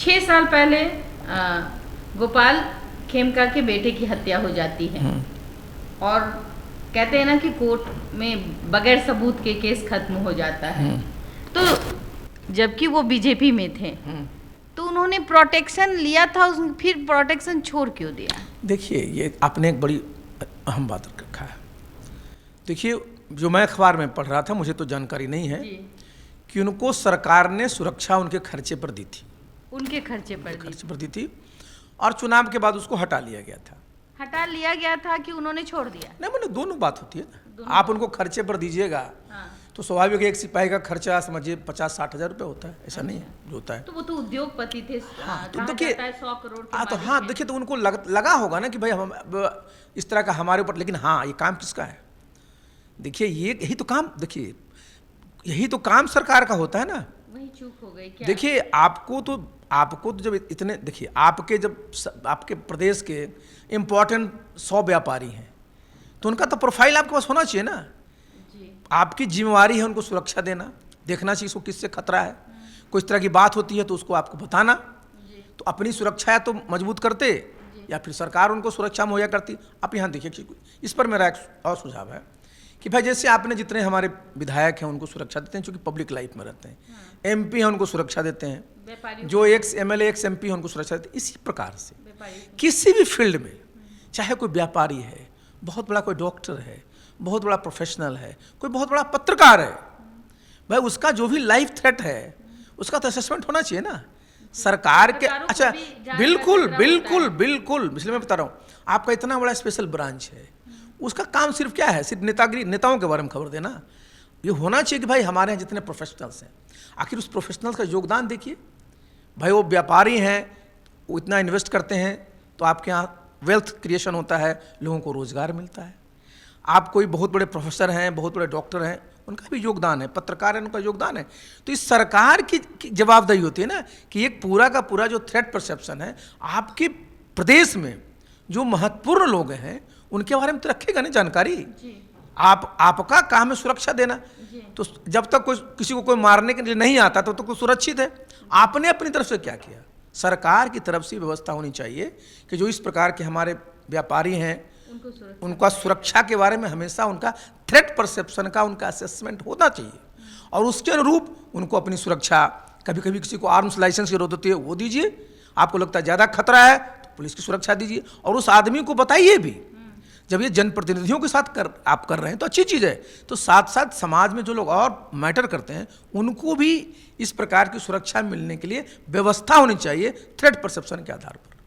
6 साल पहले गोपाल खेमका के बेटे की हत्या हो जाती है और कहते हैं ना कि कोर्ट में बगैर सबूत के केस खत्म हो जाता है। तो जबकि वो बीजेपी में थे तो उन्होंने प्रोटेक्शन लिया था, फिर प्रोटेक्शन छोड़ क्यों दिया? देखिए, ये आपने एक बड़ी अहम बात रखा है। देखिए, जो मैं अखबार में पढ़ रहा था, मुझे तो जानकारी नहीं है कि उनको सरकार ने सुरक्षा उनके खर्चे पर दी थी। उनके खर्चे पर दी थी और चुनाव के बाद उसको हटा लिया गया था। हटा लिया गया था कि उन्होंने छोड़ दिया? नहीं, मतलब दोनों बात होती है ना। आप उनको खर्चे पर दीजिएगा तो स्वाभाविक एक सिपाही का खर्चा समझिए 50-60 हज़ार रुपये होता है, ऐसा नहीं है जो होता है। तो वो तो उद्योगपति थे। तो देखिए 100 करोड़ के तो हाँ, देखिए तो उनको लगा होगा ना कि भाई हम इस तरह का हमारे ऊपर, लेकिन हाँ, ये काम किसका है? देखिए, यही तो काम, देखिए यही तो काम सरकार का होता है ना। वही चूक हो गई क्या? देखिए, आपको तो जब इतने, देखिए आपके प्रदेश के इम्पोर्टेंट 100 व्यापारी हैं तो उनका तो प्रोफाइल आपके पास होना चाहिए ना। आपकी जिम्मेवारी है उनको सुरक्षा देना, देखना चाहिए इसको किससे खतरा है। कोई इस तरह की बात होती है तो उसको आपको बताना। तो अपनी सुरक्षा तो मजबूत करते या फिर सरकार उनको सुरक्षा मुहैया करती। आप यहाँ देखिए, इस पर मेरा एक और सुझाव है कि भाई जैसे आपने जितने हमारे विधायक हैं उनको सुरक्षा देते हैं, चूँकि पब्लिक लाइफ में रहते हैं, MP हैं उनको सुरक्षा देते हैं, जो एक्स MLA एक्स MP हैं उनको सुरक्षा देते हैं। इसी प्रकार से किसी भी फील्ड में, चाहे कोई व्यापारी है, बहुत बड़ा कोई डॉक्टर है, बहुत बड़ा प्रोफेशनल है, कोई बहुत बड़ा पत्रकार है, भाई उसका जो भी लाइफ थ्रेट है उसका तो असेसमेंट होना चाहिए ना सरकार के। अच्छा, बिल्कुल बिल्कुल बिल्कुल, इसलिए मैं बता रहा हूँ, आपका इतना बड़ा स्पेशल ब्रांच है, उसका काम सिर्फ क्या है? सिर्फ नेताओं के बारे में खबर देना। ये होना चाहिए कि भाई हमारे यहाँ जितने प्रोफेशनल्स हैं, आखिर उस प्रोफेशनल्स का योगदान देखिए। भाई वो व्यापारी हैं, वो इतना इन्वेस्ट करते हैं तो आपके यहाँ वेल्थ क्रिएशन होता है, लोगों को रोजगार मिलता है। आप कोई बहुत बड़े प्रोफेसर हैं, बहुत बड़े डॉक्टर हैं, उनका भी योगदान है, पत्रकार है, उनका योगदान है। तो इस सरकार की जवाबदेही होती है ना कि एक पूरा का पूरा जो थ्रेट परसेप्शन है आपके प्रदेश में, जो महत्वपूर्ण लोग हैं उनके बारे में तो रखेगा ना जानकारी। आपका काम है सुरक्षा देना। तो जब तक कोई किसी को कोई मारने के लिए नहीं आता तो कोई सुरक्षित है। आपने अपनी तरफ से क्या किया? सरकार की तरफ से व्यवस्था होनी चाहिए कि जो इस प्रकार के हमारे व्यापारी हैं उनका सुरक्षा के बारे में हमेशा उनका थ्रेट परसेप्शन का उनका असेसमेंट होना चाहिए और उसके अनुरूप उनको अपनी सुरक्षा, कभी कभी किसी को आर्म्स लाइसेंस की जरूरत होती है वो दीजिए। आपको लगता है ज़्यादा खतरा है तो पुलिस की सुरक्षा दीजिए और उस आदमी को बताइए भी। जब ये जनप्रतिनिधियों के साथ आप कर रहे हैं तो अच्छी चीज़ है, तो साथ साथ समाज में जो लोग और मैटर करते हैं उनको भी इस प्रकार की सुरक्षा मिलने के लिए व्यवस्था होनी चाहिए थ्रेट परसेप्शन के आधार पर।